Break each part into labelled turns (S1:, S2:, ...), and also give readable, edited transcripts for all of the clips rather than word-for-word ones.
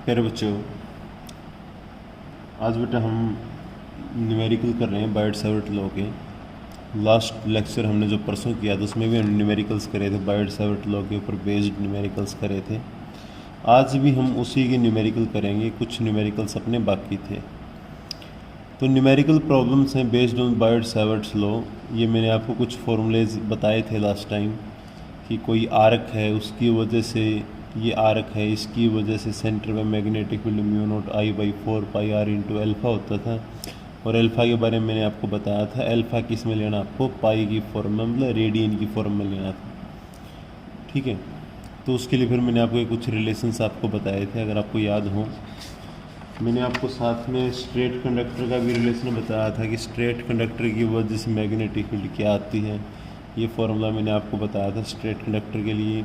S1: प्यारे बच्चों, आज बेटा हम न्यूमेरिकल कर रहे हैं बायट-सैवर्ट लॉ के। लास्ट लेक्चर हमने जो परसों किया था उसमें भी हम न्यूमेरिकल्स करे थे, बायट-सैवर्ट लॉ के ऊपर बेस्ड न्यूमेरिकल्स करे थे। आज भी हम उसी के न्यूमेरिकल करेंगे, कुछ न्यूमेरिकल्स अपने बाकी थे। तो न्यूमेरिकल प्रॉब्लम्स हैं बेस्ड ऑन बायट-सैवर्ट लॉ। ये मैंने आपको कुछ फॉर्मूलेज बताए थे लास्ट टाइम कि कोई आर्क है, उसकी वजह से ये आर्क है, इसकी वजह से सेंटर में magnetic field mu naught I by 4 pi r into alpha होता था। और अल्फ़ा के बारे में मैंने आपको बताया था, अल्फ़ा किस में लेना, आपको पाई की फॉर्म में, मतलब रेडियन की फॉर्म में लेना था। ठीक है, तो उसके लिए फिर मैंने आपको कुछ रिलेशंस आपको बताए थे, अगर आपको याद हो। मैंने आपको साथ में स्ट्रेट कंडक्टर का भी रिलेशन बताया था कि स्ट्रेट कंडक्टर की वजह से मैग्नेटिक फील्ड क्या आती है। ये फार्मूला मैंने आपको बताया था स्ट्रेट कंडक्टर के लिए।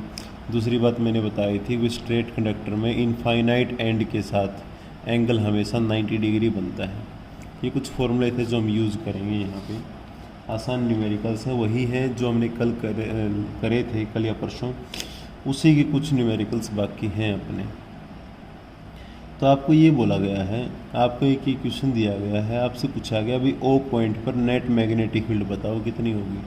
S1: दूसरी बात मैंने बताई थी कि स्ट्रेट कंडक्टर में इनफाइनाइट एंड के साथ एंगल हमेशा 90 डिग्री बनता है। ये कुछ फॉर्मूले थे जो हम यूज़ करेंगे यहाँ पे। आसान न्यूमेरिकल्स हैं, वही हैं जो हमने कल करे थे, कल या परसों, उसी के कुछ न्यूमेरिकल्स बाकी हैं अपने। तो आपको ये बोला गया है, आपको एक ही क्वेश्चन दिया गया है, आपसे पूछा गया अभी ओ पॉइंट पर नेट मैग्नेटिक फील्ड बताओ कितनी होगी।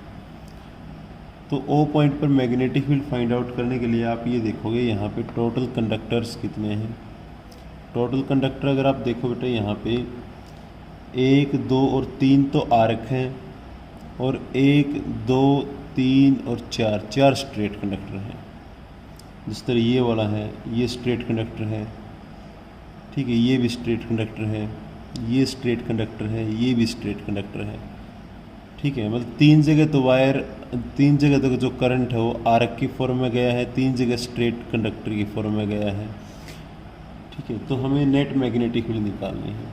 S1: तो ओ पॉइंट पर मैग्नेटिक फील्ड फाइंड आउट करने के लिए आप ये देखोगे यहाँ पे टोटल कंडक्टर्स कितने हैं। टोटल कंडक्टर अगर आप देखो बेटा, यहाँ पे 1, 2 और 3 तो आर्क हैं, और 1, 2, 3 और 4 स्ट्रेट कंडक्टर हैं। जिस तरह ये वाला है, ये स्ट्रेट कंडक्टर है, ठीक है, ये भी स्ट्रेट कंडक्टर है, ये स्ट्रेट कंडक्टर है, ये भी स्ट्रेट कंडक्टर है। ठीक है, मतलब 3 जगह तो वायर, 3 जगह तक जो करंट है वो आर्क की फॉर्म में गया है, 3 जगह स्ट्रेट कंडक्टर की फॉर्म में गया है। ठीक है, तो हमें नेट मैग्नेटिक फील्ड निकालनी है।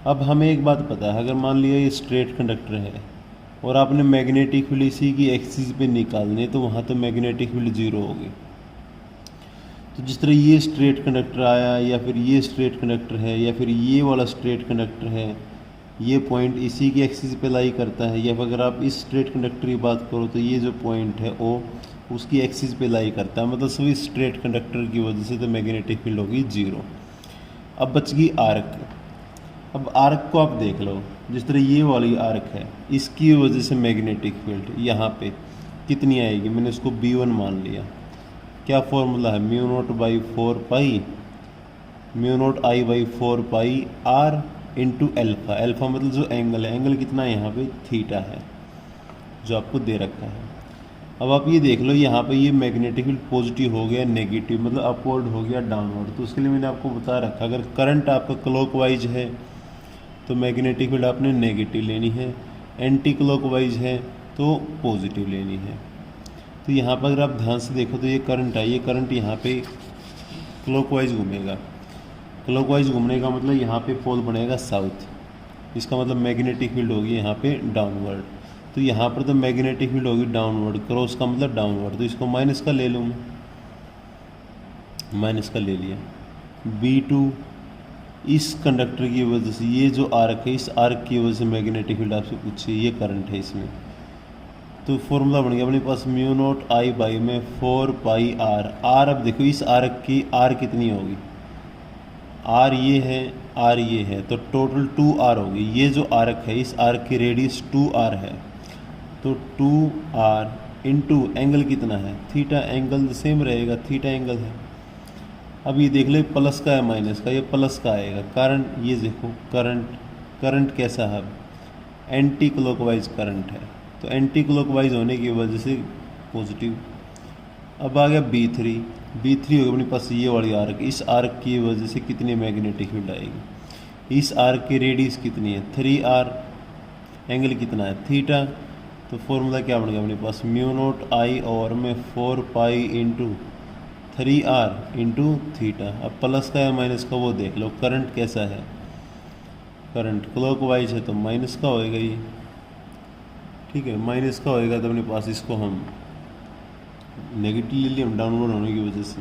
S1: अब हमें एक बात पता है, अगर मान लिया ये स्ट्रेट कंडक्टर है और आपने मैग्नेटिक फील्ड इसी की एक्सिस पे निकालनी है, तो वहाँ तो मैग्नेटिक फील्ड 0 होगी। तो जिस तरह ये स्ट्रेट कंडक्टर आया, या फिर ये स्ट्रेट कंडक्टर है, या फिर ये वाला स्ट्रेट कंडक्टर है, ये पॉइंट इसी की एक्सिस पे लाई करता है, या फिर अगर आप इस स्ट्रेट कंडक्टर की बात करो तो ये जो पॉइंट है ओ उसकी एक्सिस पे लाई करता है, मतलब सभी स्ट्रेट कंडक्टर की वजह से तो मैग्नेटिक फील्ड होगी 0। अब बच गई आर्क। अब आर्क को आप देख लो, जिस तरह ये वाली आर्क है, इसकी वजह से मैग्नेटिक फील्ड यहाँ पे कितनी आएगी, मैंने इसको B1 मान लिया। क्या फॉर्मूला है, mu naught by 4 pi, mu naught I by 4 pi r into alpha. Alpha मतलब जो एंगल है, एंगल कितना है यहाँ पे, थीटा है, जो आपको दे रखा है। अब आप ये देख लो, यहाँ पे ये मैग्नेटिक फील्ड पॉजिटिव हो गया, नेगेटिव मतलब अपवर्ड हो गया, डाउनवर्ड। तो उसके लिए मैंने आपको बता रखा, अगर करंट आपका क्लॉकवाइज है तो मैग्नेटिक फील्ड आपने नेगेटिव लेनी है, एंटी क्लॉकवाइज है तो पॉजिटिव लेनी है। तो यहाँ पर अगर आप ध्यान से देखो तो ये करंट है, ये करंट यहाँ पे क्लॉकवाइज घूमेगा। क्लॉकवाइज घूमने का मतलब यहाँ पे पोल बनेगा साउथ, इसका मतलब मैग्नेटिक फील्ड होगी यहाँ पे डाउनवर्ड। तो यहाँ पर तो मैग्नेटिक फील्ड होगी डाउनवर्ड, क्रॉस का मतलब डाउनवर्ड, तो इसको माइनस का ले लूँ मैं, माइनस का ले लिया। B2 इस कंडक्टर की वजह से, ये जो आर्क है, इस आर्क की वजह से मैग्नेटिक फील्ड आपसे पूछिए, ये करंट है इसमें। तो फॉर्मूला बन गया अपने पास म्यू नॉट आई बाई में 4 पाई आर। आर अब देखो इस आर्क की आर कितनी होगी, आर ये है, आर ये है, तो टोटल 2R होगी। ये जो आर्क है, इस आर्क की रेडियस 2R है, तो 2R इंटू एंगल कितना है, थीटा। एंगल सेम रहेगा, थीटा एंगल है। अब ये देख लो, प्लस का है माइनस का, ये प्लस का आएगा, कारण ये देखो करंट कैसा है, एंटी क्लॉकवाइज करंट है, तो एंटी क्लॉकवाइज होने की वजह से पॉजिटिव। अब आ गया B3 होगा अपने पास, ये वाली आर्क, इस आर्क की वजह से कितनी मैग्नेटिक फील्ड आएगी। इस आर्क की रेडियस कितनी है, 3R, एंगल कितना है, थीटा। तो फॉर्मूला क्या बन गया अपने पास, म्यू नॉट आई और में 4 pi into 3R into theta. अब प्लस का है माइनस का वो देख लो, करंट कैसा है, करंट क्लॉकवाइज है तो माइनस का होएगा ये। ठीक है, माइनस का होएगा तो अपने पास इसको हम नेगेटिव ले लिया डाउनवर्ड होने की वजह से।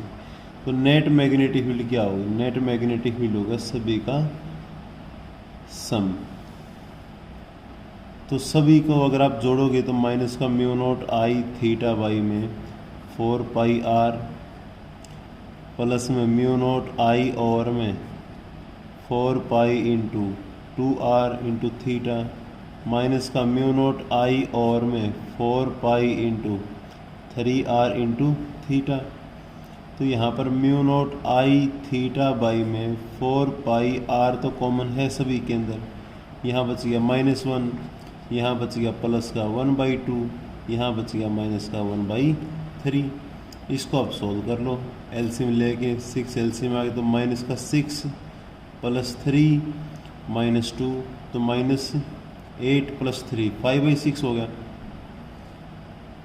S1: तो नेट मैग्नेटिक फील्ड क्या होगी, नेट मैग्नेटिक फील्ड होगा सभी का सम। तो सभी को अगर आप जोड़ोगे तो माइनस का mu naught I theta by में 4 पाई आर प्लस में म्यू नोट आई ओवर में 4 pi into 2r into theta minus का म्यू नोट आई ओवर में 4 pi into 3r into theta. तो यहाँ पर mu naught I theta by में 4 पाई r तो कॉमन है सभी के अंदर, यहाँ बच गया -1, यहाँ बच गया प्लस का 1/2, यहाँ बच गया माइनस का 1/3। इसको आप सोल्व कर लो, एलसीएम लेके 6 एलसीएम आ गया तो माइनस का 6 प्लस 3 -2 तो -8 प्लस 3 5/6 हो गया।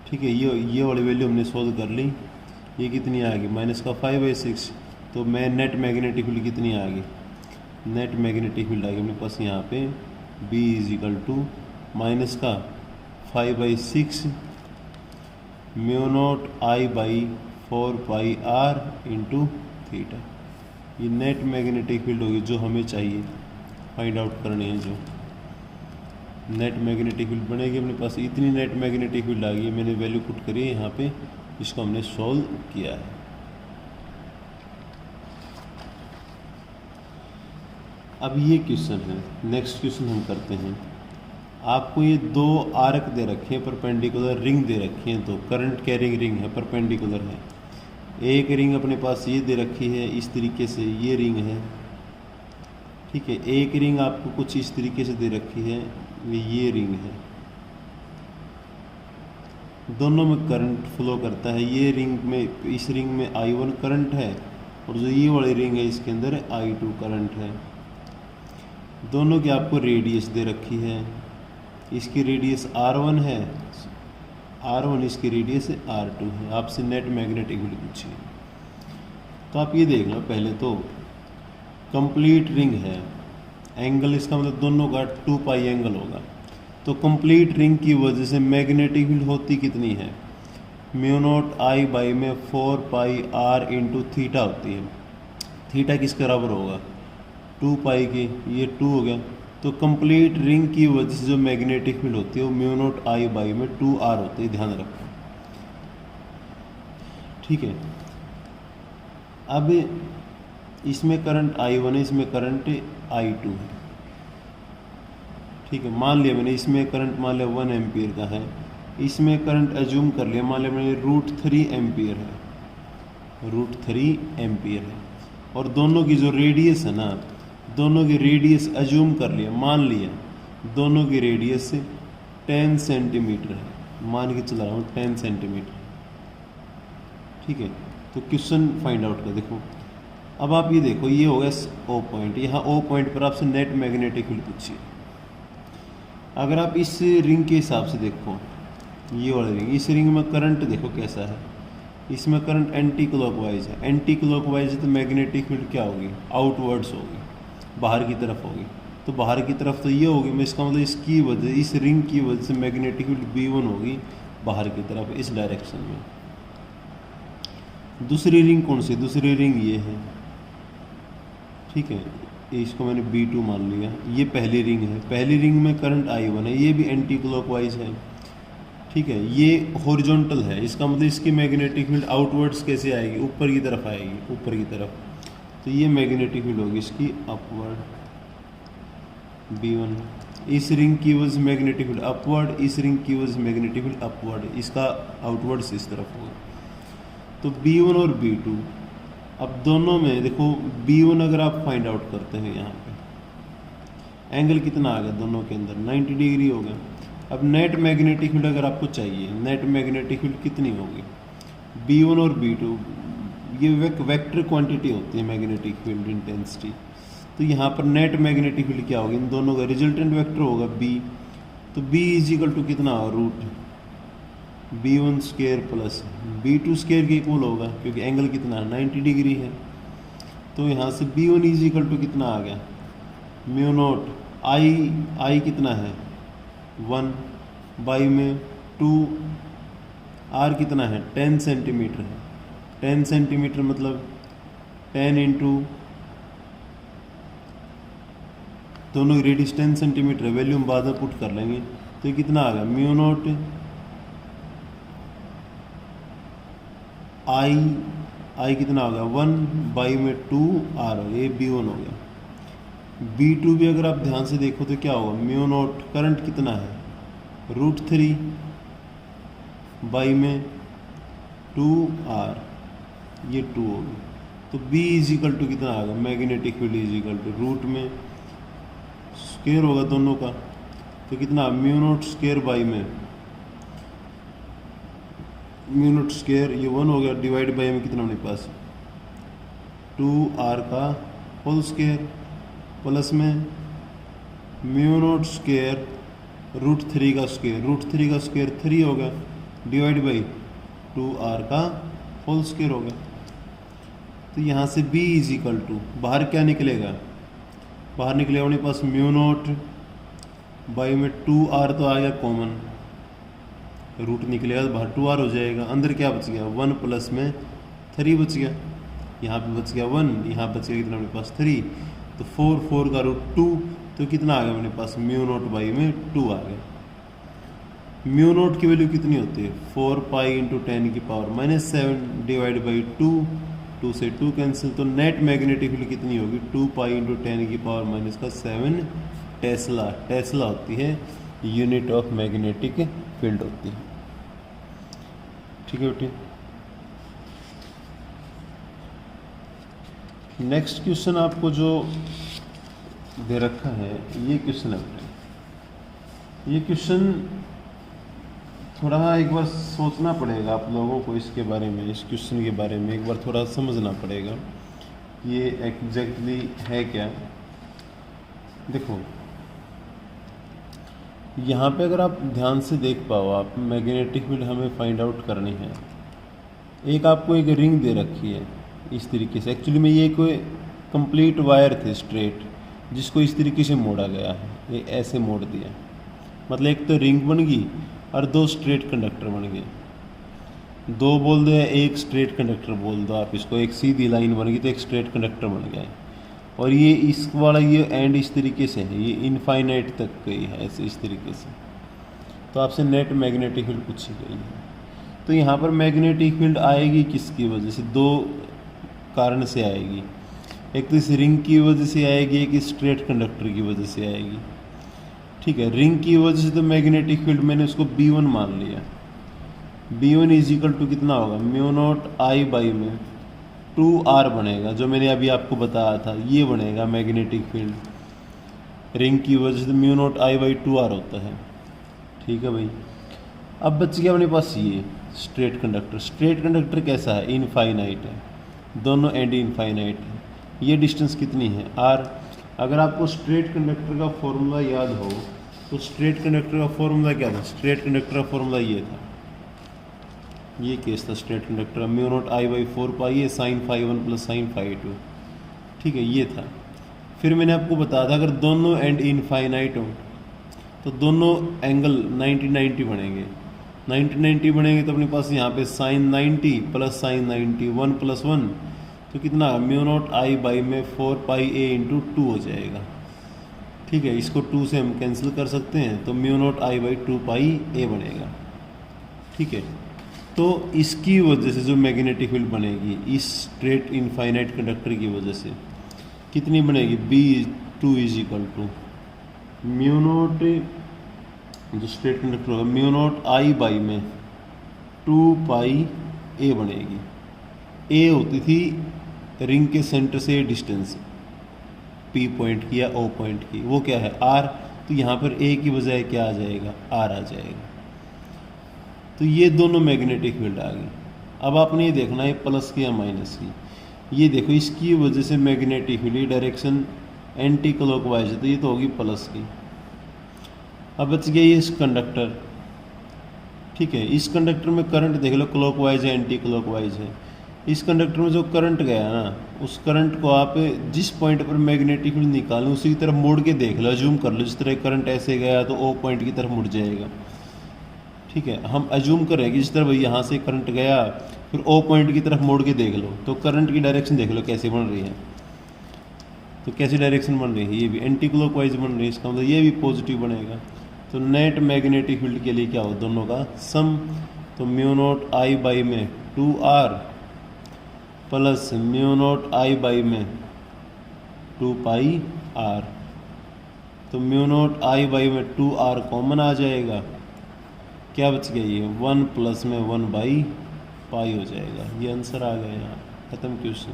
S1: ठीक है, ये वाली वैल्यू हमने सोल्व कर ली। ये कितनी आ गई माइनस का 5/6। तो मैं नेट मैग्नेटिक फील्ड कितनी आ गई, नेट मैग्नेटिक फील्ड आ गई अपने पास यहाँ पे B = माइनस का 5/6 mu naught I by 4 pi r into theta. ये नेट मैग्नेटिक फील्ड होगी जो हमें चाहिए, फाइंड आउट करनी है। जो नेट मैग्नेटिक फील्ड बनेगी अपने पास, इतनी नेट मैग्नेटिक फील्ड आ गई, मैंने वैल्यू पुट करी है यहाँ पे, इसको हमने सॉल्व किया है। अब ये क्वेश्चन है, नेक्स्ट क्वेश्चन हम करते हैं। आपको ये 2 आर्क दे रखे हैं, परपेंडिकुलर रिंग दे रखी है, तो करंट कैरिंग रिंग है, परपेंडिकुलर है। एक रिंग अपने पास ये दे रखी है इस तरीके से, ये रिंग है। ठीक है, एक रिंग आपको कुछ इस तरीके से दे रखी है, ये रिंग है। दोनों में करंट फ्लो करता है। ये रिंग में, इस रिंग में I1 करंट है और जो ये वाली रिंग है इसके अंदर I2 करंट है। दोनों की आपको रेडियस दे रखी है, इसकी रेडियस R1 है, R1 इसकी रेडियस R2 है। आपसे नेट मैग्नेटिक फील्ड पूछिए, तो आप ये देख लो। पहले तो कंप्लीट रिंग है, एंगल इसका मतलब दोनों का 2 पाई एंगल होगा। तो कंप्लीट रिंग की वजह से मैग्नेटिक फील्ड होती कितनी है, म्यू नोट आई बाई में 4 पाई r इंटू थीटा होती है। थीटा किसके बराबर होगा, 2 पाई की, ये 2 हो गया। तो कंप्लीट रिंग की वजह से जो मैग्नेटिक फील्ड होती है वो म्यू नोट आई बाई में 2r होती है, ध्यान रखो। ठीक है, अब इसमें करंट I1 है, इसमें करंट I2 है। ठीक है, मान लिया मैंने इसमें करंट मान लिया 1 एम्पियर का है, इसमें करंट एज्यूम कर लिया, मान लिया मैंने √3 एम्पियर है, √3 एम्पियर है। और दोनों की जो रेडियस है ना, दोनों की रेडियस एज्यूम कर लिया, मान लिया दोनों की रेडियस 10 सेंटीमीटर है, मान के चला रहा हूँ 10 सेंटीमीटर। ठीक है, तो क्वेश्चन फाइंड आउट कर देखो। अब आप ये देखो, ये हो गया O पॉइंट, यहाँ O पॉइंट पर आपसे नेट मैग्नेटिक फील्ड पूछिए। अगर आप इस रिंग के हिसाब से देखो, ये वाली रिंग, इस रिंग में करंट देखो कैसा है, इसमें करंट एंटी क्लॉकवाइज है। एंटी क्लॉकवाइज तो मैग्नेटिक फील्ड क्या होगी, आउटवर्ड्स होगी, बाहर की तरफ होगी। तो बाहर की तरफ तो ये होगी, मैं इसका मतलब इसकी वजह, इस रिंग की वजह से मैग्नेटिक फील्ड B1 होगी बाहर की तरफ, इस डायरेक्शन में। दूसरी रिंग कौन सी, दूसरी रिंग ये है। ठीक है, इसको मैंने B2 मान लिया। ये पहली रिंग है, पहली रिंग में करंट I1 है, ये भी एंटी क्लॉकवाइज है। ठीक है, ये हॉरिजॉन्टल है, इसका मतलब इसकी मैग्नेटिक फील्ड आउटवर्ड्स कैसे आएगी, ऊपर की तरफ आएगी, ऊपर की तरफ। तो ये मैग्नेटिक फील्ड होगी इसकी अपवर्ड, B1। इस रिंग की वजह से मैग्नेटिक फील्ड अपवर्ड, इस रिंग की वजह से मैग्नेटिक फील्ड अपवर्ड, इसका आउटवर्ड्स इस तरफ होगा। तो B1 और B2, अब दोनों में देखो B1 अगर आप फाइंड आउट करते हैं, यहाँ पे एंगल कितना आ गया दोनों के अंदर, 90 डिग्री हो गया। अब नेट मैग्नेटिक फील्ड अगर आपको चाहिए, नेट मैग्नेटिक फील्ड कितनी होगी, B1 और B2 ये वेक्टर क्वांटिटी होती है मैग्नेटिक फील्ड इंटेंसिटी। तो यहाँ पर नेट मैग्नेटिक फील्ड क्या होगी, इन दोनों का रिजल्टेंट वेक्टर होगा B। तो B = कितना होगा, √B1² प्लस B2² के इक्वल होगा, क्योंकि एंगल कितना है, 90 डिग्री है। तो यहाँ से B1 = कितना आ गया, म्यू नोट आई कितना है 1 बाई में 2, R कितना है 10 सेंटीमीटर है। 10 सेंटीमीटर मतलब 10 इंटू, दोनों की रेडियस 10 सेंटीमीटर है, वैल्यू हम बाद में पुट कर लेंगे। तो ये कितना आ गया, म्यू नोट आई आई कितना हो गया 1/2 r हो गया, ये B1 हो गया। B2 भी अगर आप ध्यान से देखो तो क्या होगा, म्यू नोट करंट कितना है √3 बाई में 2r, ये 2 होगी। तो B इजिकल टू कितना आएगा, magnetic field equal to root में स्क्वायर होगा दोनों का, तो कितना म्यू नोट स्क्वायर बाई में म्यू नोट स्क्वायर, ये 1 हो गया, डिवाइड बाई में कितना अपने पास 2r का होल स्क्वायर प्लस में म्यू नोट स्क्वायर √3 का स्क्वायर, √3 का स्क्वायर 3 हो गया, डिवाइड बाई 2r का होल स्क्वायर हो गया। तो यहाँ से B इजिकल टू बाहर क्या निकलेगा, बाहर निकलेगा अपने पास म्यू नोट बाई में 2r तो आ गया कॉमन, रूट निकलेगा तो बाहर 2r हो जाएगा, अंदर क्या बच गया 1 प्लस में 3 बच गया, यहाँ पे बच गया 1, यहाँ बच गया कितना अपने पास 3, तो 4 का √2, तो कितना आ गया अपने पास म्यू नोट बाई में 2 आ गया। म्यू नोट की वैल्यू कितनी होती है 4π×10⁻⁷ डिवाइड बाई 2 से 2 कैंसिल, तो नेट मैग्नेटिक फील्ड कितनी होगी 2π×10⁻⁷ टेस्ला। टेस्ला होती है यूनिट ऑफ मैग्नेटिक फील्ड होती है। ठीक है बेटे, नेक्स्ट क्वेश्चन आपको जो दे रखा है ये क्वेश्चन है बेटे। ये क्वेश्चन थोड़ा एक बार सोचना पड़ेगा आप लोगों को इसके बारे में, इस क्वेश्चन के बारे में एक बार थोड़ा समझना पड़ेगा ये एग्जैक्टली है क्या। देखो यहाँ पे अगर आप ध्यान से देख पाओ, आप मैग्नेटिक फील्ड हमें फाइंड आउट करनी है। एक आपको एक रिंग दे रखी है इस तरीके से, एक्चुअली में ये कोई कंप्लीट वायर थे स्ट्रेट, जिसको इस तरीके से मोड़ा गया है, ये ऐसे मोड़ दिया, मतलब एक तो रिंग बन गई और 2 स्ट्रेट कंडक्टर बन गए। 2 बोल दो या एक स्ट्रेट कंडक्टर बोल दो आप इसको, एक सीधी लाइन बन गई तो एक स्ट्रेट कंडक्टर बन गया है। और ये इस वाला ये एंड इस तरीके से है, ये इनफाइनाइट तक गई है ऐसे इस तरीके से। तो आपसे नेट मैग्नेटिक फील्ड पूछी गई है, तो यहाँ पर मैग्नेटिक फील्ड आएगी किसकी वजह से, 2 कारण से आएगी। एक तो इस रिंग की वजह से आएगी, एक इस स्ट्रेट कंडक्टर की वजह से आएगी। ठीक है, रिंग की वजह से तो मैग्नेटिक फील्ड मैंने उसको B1 मान लिया। B1 इजिकल टू कितना होगा म्यू नोट I बाई में 2r बनेगा, जो मैंने अभी आपको बताया था ये बनेगा मैग्नेटिक फील्ड। रिंग की वजह से mu naught I by 2r होता है। ठीक है भाई, अब बच गया अपने पास ये स्ट्रेट कंडक्टर। स्ट्रेट कंडक्टर कैसा है, इनफाइनाइट है, दोनों एंड इनफाइनाइट है। ये डिस्टेंस कितनी है r। अगर आपको स्ट्रेट कंडक्टर का फॉर्मूला याद हो तो स्ट्रेट कंडक्टर का फॉर्मूला क्या था, स्ट्रेट कंडक्टर का फॉर्मूला ये था, ये केस था straight conductor, mu naught I by 4 ये sin φ1 प्लस sin φ2। ठीक है, ये था। फिर मैंने आपको बताया था अगर दोनों एंड इनफाइनाइट हो तो दोनों एंगल 90-90 बनेंगे। 90-90 बनेंगे तो अपने पास यहाँ पे sin 90 प्लस sin 90 1 + 1, तो कितना म्यू नोट I बाई में 4πa/2 हो जाएगा। ठीक है, इसको 2 से हम कैंसिल कर सकते हैं, तो mu naught I by 2πa बनेगा। ठीक है, तो इसकी वजह से जो मैग्नेटिक फील्ड बनेगी इस स्ट्रेट इनफाइनाइट कंडक्टर की वजह से कितनी बनेगी, B2 equal to mu naught, जो स्ट्रेट कंडक्टर होगा म्यू नोट I बाई में 2πa बनेगी। A होती थी रिंग के सेंटर से डिस्टेंस P पॉइंट की या O पॉइंट की, वो क्या है R, तो यहाँ पर A की बजाय क्या आ जाएगा, R आ जाएगा। तो ये दोनों मैग्नेटिक फील्ड आ गई। अब आपने ये देखना है प्लस की या माइनस की। ये देखो इसकी वजह से मैग्नेटिक फील्ड की डायरेक्शन एंटी क्लॉकवाइज है, तो ये तो होगी प्लस की। अब बच गया ये इस कंडक्टर। ठीक है, इस कंडक्टर में करंट देख लो क्लॉकवाइज है एंटी क्लॉकवाइज है। इस कंडक्टर में जो करंट गया ना, उस करंट को आप जिस पॉइंट पर मैग्नेटिक फील्ड निकालें उसी की तरफ मोड़ के देख लो, जूम कर लो। जिस तरह करंट ऐसे गया तो O पॉइंट की तरफ मुड़ जाएगा। ठीक है, हम अज्यूम कर रहे हैं कि जिस तरह यहाँ से करंट गया फिर O पॉइंट की तरफ मोड़ के देख लो, तो करंट की डायरेक्शन देख लो कैसे बन रही है। तो कैसी डायरेक्शन बन रही है, ये भी एंटी क्लॉकवाइज बन रही है, इसका मतलब ये भी पॉजिटिव बनेगा। तो नेट मैग्नेटिक फील्ड के लिए क्या हो, दोनों का सम, तो म्यू नोट I बाई में 2r plus mu naught I by में 2 पाई आर। तो म्यू नॉट आई बाई में 2r कॉमन आ जाएगा, क्या बच गया ये 1 प्लस में 1 बाई पाई हो जाएगा। ये आंसर आ गया यहाँ, खत्म क्वेश्चन।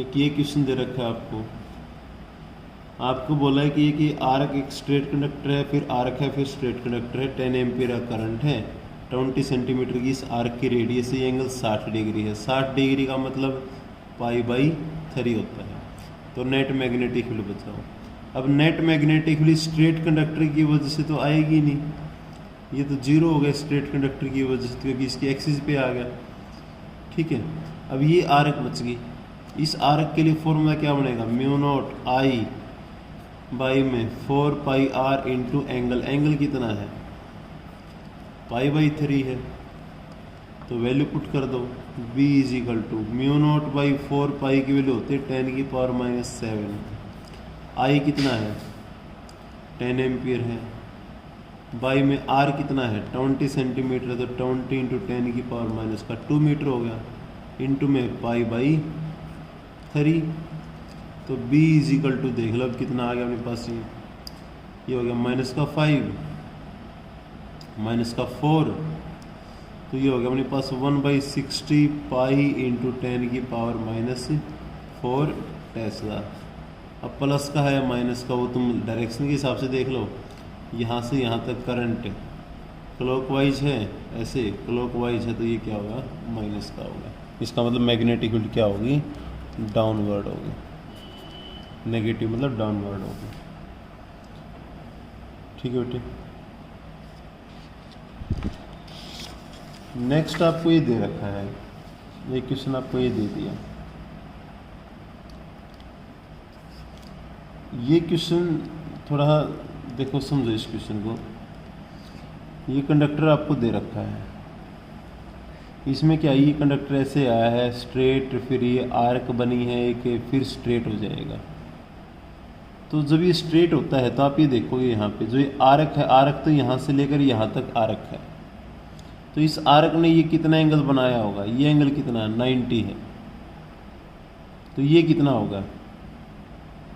S1: एक ये क्वेश्चन दे रखा है आपको बोला है कि आर्क एक स्ट्रेट कंडक्टर है, फिर आर्क है, फिर स्ट्रेट कंडक्टर है, 10 एम्पियर का करंट है, 20 सेंटीमीटर की इस आर्क की रेडियस है, ये एंगल 60 डिग्री है। 60 डिग्री का मतलब π/3 होता है। तो नेट मैग्नेटिक फील्ड बताओ। अब net magnetic field straight conductor की वजह से तो आएगी नहीं, ये तो जीरो हो गया स्ट्रेट कंडक्टर की वजह से, क्योंकि इसकी एक्सिस पे आ गया। ठीक है, अब ये आर्क बच गई। इस आर्क के लिए फॉर्मूला क्या बनेगा, म्यू नॉट आई बाई में 4 pi r into angle. Angle कितना है, π/3 है, तो वैल्यू पुट कर दो। b is equal to mu naught by 4 pi की वैल्यू होती है 10⁻⁷। आई कितना है 10 एम्पियर है, बाई में आर कितना है 20 सेंटीमीटर, तो 20 इंटू 10⁻⁻, का 2 मीटर हो गया, इंटू में π/3। तो b इज इक्वल टू देख लो अब कितना आ गया अपने पास, ये हो गया -5 -4, तो ये हो गया अपने पास 1/60 पाई इंटू 10⁻⁴ टेस्ला। अब प्लस का है माइनस का, वो तुम डायरेक्शन के हिसाब से देख लो। यहाँ से यहाँ तक करंट क्लॉकवाइज है, ऐसे क्लॉकवाइज है, तो ये क्या होगा माइनस का होगा। इसका मतलब मैग्नेटिक फील्ड क्या होगी, डाउनवर्ड होगी। नेगेटिव मतलब डाउनवर्ड होगी। ठीक है बेटे। नेक्स्ट आपको ये दे रखा है, ये क्वेश्चन आपको ये दे दिया। ये क्वेश्चन थोड़ा देखो, समझो इस क्वेश्चन को। ये कंडक्टर आपको दे रखा है, इसमें क्या ये कंडक्टर ऐसे आया है स्ट्रेट, फिर ये आर्क बनी है एक, फिर स्ट्रेट हो जाएगा। तो जब ये स्ट्रेट होता है तो आप ये देखोगे यहाँ पे जो ये आर्क है, आर्क तो यहाँ से लेकर यहाँ तक आर्क है, तो इस आर्क ने ये कितना एंगल बनाया होगा, ये एंगल कितना 90 है, तो ये कितना होगा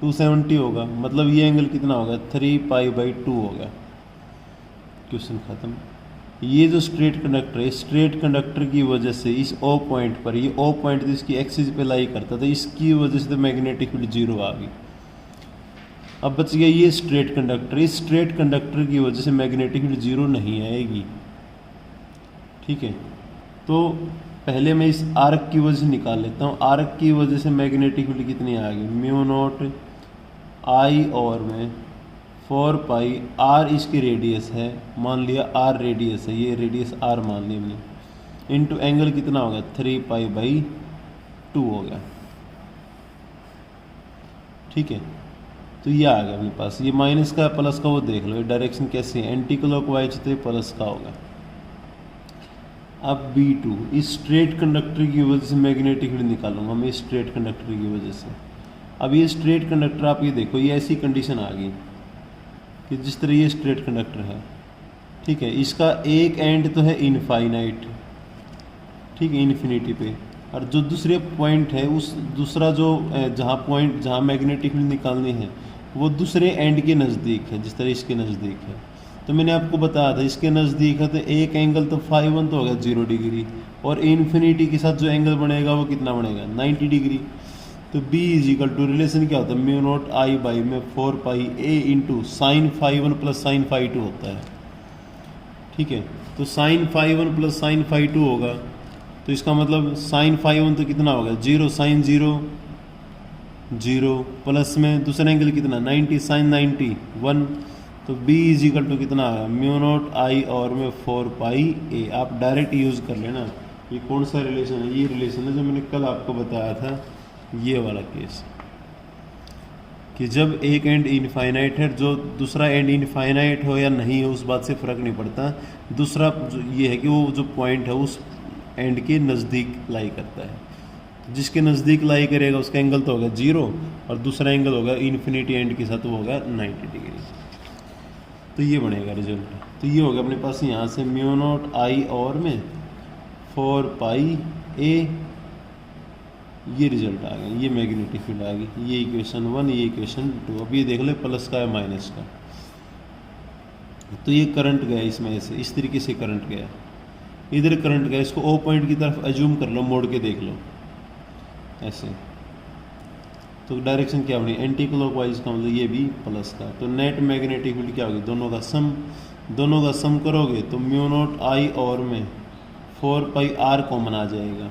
S1: 270 होगा, मतलब ये एंगल कितना होगा 3 π/2 होगा। क्वेश्चन खत्म। ये जो स्ट्रेट कंडक्टर है, स्ट्रेट कंडक्टर की वजह से इस ओ पॉइंट पर, ये ओ पॉइंट तो इसकी एक्सिस पे लाई करता था, इसकी वजह से तो मैग्नेटिक फील्ड 0 आ गई। अब बच गया ये स्ट्रेट कंडक्टर, इस स्ट्रेट कंडक्टर की वजह से मैग्नेटिक फील्ड 0 नहीं आएगी। ठीक है, तो पहले मैं इस आर्क की वजह से निकाल लेता हूँ। आर्क की वजह से मैग्नेटिक फील्ड कितनी आ गई, म्यू नॉट आई और में 4 पाई आर इसकी रेडियस है, मान लिया आर रेडियस है, ये रेडियस आर मान लिया हमने, इंटू एंगल कितना होगा 3 π/2 हो गया। ठीक है, तो ये आ गया अपने पास। ये माइनस का प्लस का वो देख लो, ये डायरेक्शन कैसे है, एंटी क्लॉकवाइज, तो ये प्लस का होगा। अब B2 इस स्ट्रेट कंडक्टर की वजह से मैग्नेटिक फील्ड निकालूंगा मैं, इस स्ट्रेट कंडक्टर की वजह से। अब ये स्ट्रेट कंडक्टर आप ये देखो, ये ऐसी कंडीशन आ गई कि जिस तरह ये स्ट्रेट कंडक्टर है, ठीक है, इसका एक एंड तो है इनफाइनाइट, ठीक है, इन्फिनिटी पे, और जो दूसरे पॉइंट है उस दूसरा जो जहाँ मैग्नेटिक फील्ड निकालनी है वो दूसरे एंड के नज़दीक है, जिस तरह इसके नज़दीक है। तो मैंने आपको बताया था इसके नज़दीक है, तो एक एंगल तो φ1 तो होगा 0 डिग्री, और इन्फिनिटी के साथ जो एंगल बनेगा वो कितना बनेगा 90 डिग्री। तो B is equal to relation क्या होता है, म्यू नॉट आई बाई में 4 pi A into sine φ1 plus sine φ2 होता है। ठीक है, तो साइन φ1 प्लस साइन φ2 होगा, तो इसका मतलब साइन φ1 तो कितना होगा 0, साइन 0 0, प्लस में दूसरा एंगल कितना 90, साइन 90 1, तो B इज इक्वल टू कितना आया म्यू नॉट आई और में 4 पाई A। आप डायरेक्ट यूज़ कर लेना। ये कौन सा रिलेशन है, ये रिलेशन है जो मैंने कल आपको बताया था, ये वाला केस, कि जब एक एंड इनफाइनाइट है, जो दूसरा एंड इनफाइनाइट हो या नहीं हो उस बात से फ़र्क नहीं पड़ता। दूसरा ये है कि वो जो पॉइंट है उस एंड के नज़दीक लाई करता है, जिसके नज़दीक लाई करेगा उसका एंगल तो होगा 0, और दूसरा एंगल होगा इन्फिनिटी एंड के साथ, वो होगा 90 डिग्री। तो ये बनेगा रिजल्ट। तो ये होगा अपने पास यहाँ से म्यू नॉट आई और में 4 पाई ए, ये रिजल्ट आ गया, ये मैग्नेटिक फील्ड आ गई। ये इक्वेशन 1, ये इक्वेशन 2। अब ये देख ले प्लस का है माइनस का, तो ये करंट गया इसमें से, इस तरीके से करंट गया, इधर करंट गया, इसको ओ पॉइंट की तरफ अज्यूम कर लो, मोड़ के देख लो ऐसे, तो डायरेक्शन क्या बनी, एंटी क्लॉकवाइज का, मतलब ये भी प्लस का। तो नेट मैग्नेटिक फील्ड क्या होगी, दोनों का सम करोगे तो म्यू नॉट आई और में 4 पाई आर कॉमन आ जाएगा।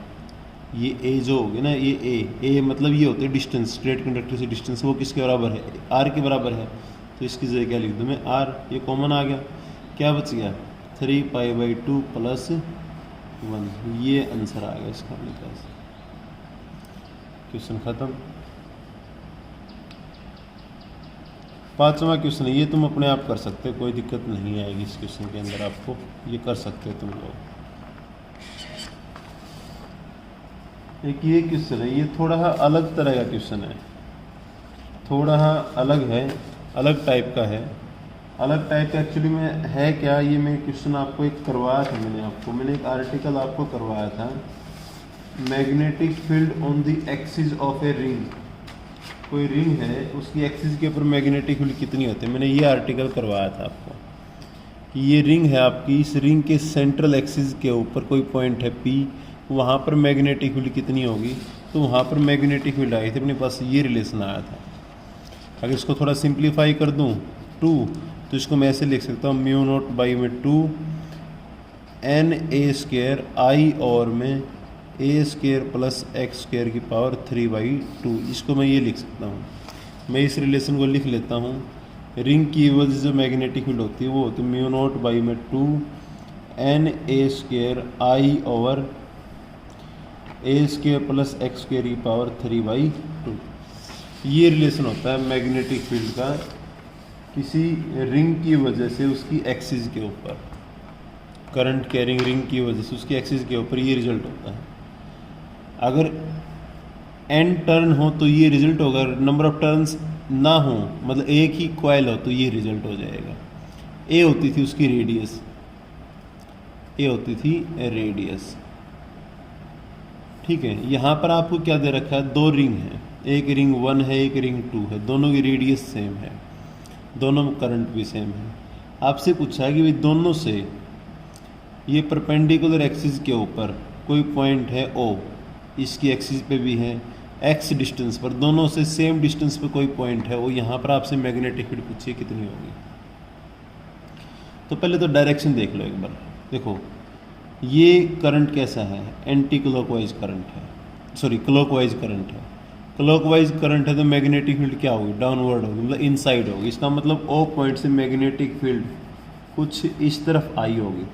S1: ये ए जो होगी ना, ये ए मतलब ये होते हैं डिस्टेंस, स्ट्रेट कंडक्टर से डिस्टेंस, वो किसके बराबर है, आर के बराबर है। तो इसकी जगह क्या लिख दूँ मैं, आर, ये कॉमन आ गया, क्या बच गया 3 पाई बाई 2 प्लस 1, ये आंसर आ गया इसका अपने पास। क्वेश्चन खत्म। 5वां क्वेश्चन है, ये तुम अपने आप कर सकते हो, कोई दिक्कत नहीं आएगी इस क्वेश्चन के अंदर, आपको ये कर सकते हो तुम लोग। एक ये क्वेश्चन है, ये थोड़ा अलग तरह का क्वेश्चन है, थोड़ा अलग है, अलग टाइप का है। अलग टाइप का एक्चुअली में है क्या, ये मैं क्वेश्चन आपको एक करवाया था, मैंने एक आर्टिकल आपको करवाया था, magnetic field on the axis of a ring. कोई रिंग है, उसकी एक्सिस के ऊपर मैग्नेटिक फील्ड कितनी होती है, मैंने ये आर्टिकल करवाया था आपको कि ये रिंग है आपकी, इस रिंग के सेंट्रल एक्सिस के ऊपर कोई पॉइंट है P, वहाँ पर मैग्नेटिक फील्ड कितनी होगी, तो वहाँ पर मैग्नेटिक फील्ड आई थी, अपने पास ये रिलेशन आया था। अगर इसको थोड़ा सिंप्लीफाई कर दूँ 2, तो इसको मैं ऐसे लिख सकता हूँ, म्यू नॉट बाई में 2 n a स्क्वायर आई और में a square plus x square की पावर 3/2। इसको मैं ये लिख सकता हूँ, मैं इस रिलेशन को लिख लेता हूँ। रिंग की वजह से जो मैग्नेटिक फील्ड होती है वो होती है म्यू नॉट बाई में 2 n a square I over a square plus x square की पावर 3/2। ये रिलेशन होता है मैग्नेटिक फील्ड का किसी रिंग की वजह से उसकी एक्सिस के ऊपर, करंट कैरिंग रिंग की वजह से उसकी एक्सिस के ऊपर ये रिजल्ट होता है। अगर n टर्न हो तो ये रिजल्ट होगा, नंबर ऑफ टर्न्स ना हो, मतलब एक ही कॉइल हो, तो ये रिजल्ट हो जाएगा। a होती थी उसकी रेडियस, a होती थी रेडियस, ठीक है। यहाँ पर आपको क्या दे रखा है, 2 रिंग है, एक रिंग 1 है, एक रिंग 2 है, दोनों की रेडियस सेम है, दोनों में करंट भी सेम है। आपसे पूछा है कि भाई दोनों से ये परपेंडिकुलर एक्सिस के ऊपर कोई पॉइंट है O, इसकी एक्सिस पे भी है, x डिस्टेंस पर, दोनों से सेम डिस्टेंस पे कोई पॉइंट है, वो यहाँ पर आपसे मैग्नेटिक फील्ड पूछिए कितनी होगी। तो पहले तो डायरेक्शन देख लो एक बार, देखो ये करंट कैसा है, एंटी क्लॉकवाइज करंट है, सॉरी क्लॉकवाइज करंट है। क्लॉकवाइज करंट है तो मैग्नेटिक फील्ड क्या होगी, डाउनवर्ड होगी, मतलब इनसाइड होगी। इसका मतलब O पॉइंट से मैग्नेटिक फील्ड कुछ इस तरफ आई होगी,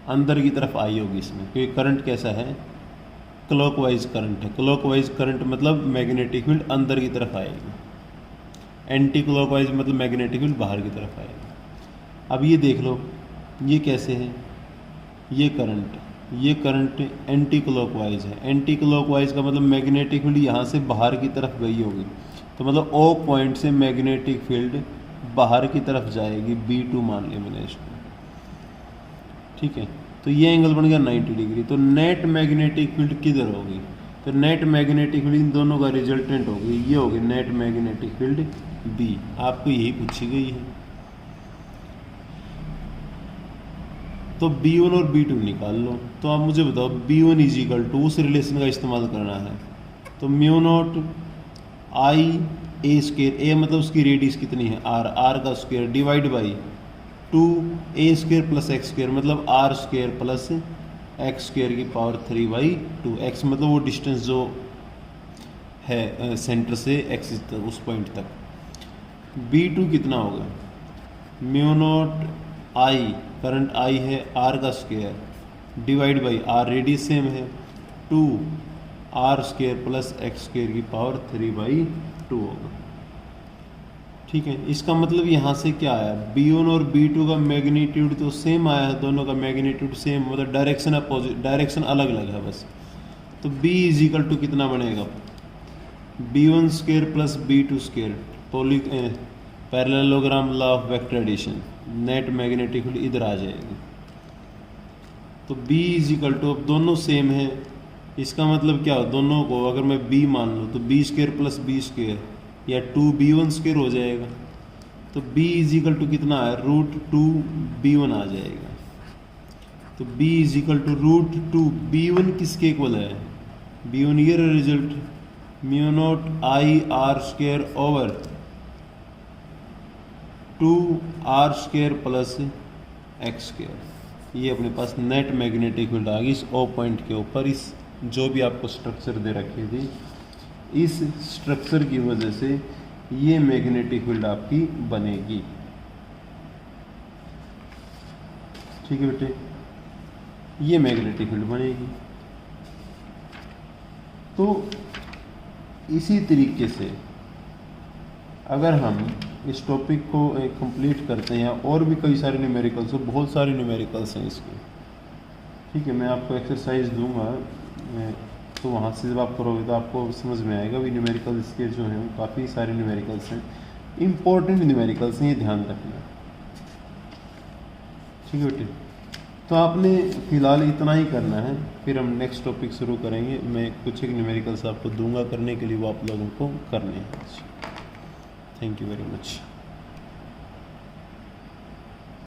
S1: अंदर की तरफ आई होगी इसमें, क्योंकि करंट कैसा है, क्लॉकवाइज करंट है। क्लॉकवाइज करंट मतलब मैग्नेटिक फील्ड अंदर की तरफ आएगी, एंटी क्लॉकवाइज मतलब मैग्नेटिक फील्ड बाहर की तरफ आएगी। अब ये देख लो ये कैसे है, ये करंट एंटी क्लॉकवाइज है। एंटी क्लॉकवाइज का मतलब मैग्नेटिक फील्ड यहाँ से बाहर की तरफ गई होगी, तो मतलब O पॉइंट से मैग्नेटिक फील्ड बाहर की तरफ जाएगी, B2 मान लिया मैंने इसको, ठीक है। तो ये एंगल बन गया 90 डिग्री। तो नेट मैग्नेटिक फील्ड किधर होगी, तो नेट मैग्नेटिक फील्ड इन दोनों का रिजल्टेंट होगी, ये होगी नेट मैग्नेटिक फील्ड B। आपको यही पूछी गई है। तो B1 और B2 निकाल लो। तो आप मुझे बताओ B1 इज इक्वल टू, उस रिलेशन का इस्तेमाल करना है, तो म्यू नॉट आई ए स्क्वेयर, ए मतलब उसकी रेडियस कितनी है R, R का square divide by 2 a square plus x square, मतलब R square plus x square की पावर 3/2। x मतलब वो डिस्टेंस जो है सेंटर से एक्सिस तक, उस पॉइंट तक। B2 कितना होगा, mu naught I, current I है, R का square divide by R radius same है, 2 R square plus x square की पावर 3/2 होगा, ठीक है। इसका मतलब यहाँ से क्या आया, B1 और B2 का मैग्नीट्यूड तो सेम आया है, दोनों का मैग्नीट्यूड सेम, मतलब डायरेक्शन अपोजिट, डायरेक्शन अलग अलग है बस। तो B इज इक्वल टू कितना बनेगा, B1 square plus B2 square, parallelogram law of vector addition, net magnetic field इधर आ जाएगी। तो b इज इक्वल टू, अब दोनों सेम है, इसका मतलब क्या हो, दोनों को अगर मैं b मान लूँ तो b square plus b square या 2b1 स्क्र हो जाएगा। तो b इज इक्वल टू कितना है, √2b1 आ जाएगा। तो b is equal to √2b1 किसके इक्वल है, b1 ये result mu naught I R square over 2r square plus x square. ये अपने पास नेट मैग्नेटिक फील्ड आ गई इस O पॉइंट के ऊपर। इस जो भी आपको स्ट्रक्चर दे रखी थी, इस स्ट्रक्चर की वजह से ये मैग्नेटिक फील्ड आपकी बनेगी। ठीक है बेटे, ये मैग्नेटिक फील्ड बनेगी। तो इसी तरीके से अगर हम इस टॉपिक को कंप्लीट करते हैं, और भी कई सारे न्यूमेरिकल्स हैं, बहुत सारे न्यूमेरिकल्स हैं इसके। ठीक है, मैं आपको एक्सरसाइज दूंगा, तो वहाँ से जब आप करोगे तो आपको समझ में आएगा भी न्यूमेरिकल इसके जो हैं काफ़ी सारे न्यूमेरिकल्स हैं, इम्पोर्टेंट न्यूमेरिकल्स हैं, ये ध्यान रखना। ठीक है बेटे, तो आपने फ़िलहाल इतना ही करना है, फिर हम नेक्स्ट टॉपिक शुरू करेंगे। मैं कुछ एक न्यूमेरिकल्स आपको दूंगा करने के लिए, वो आप लोगों को करने हैं। Thank you very much.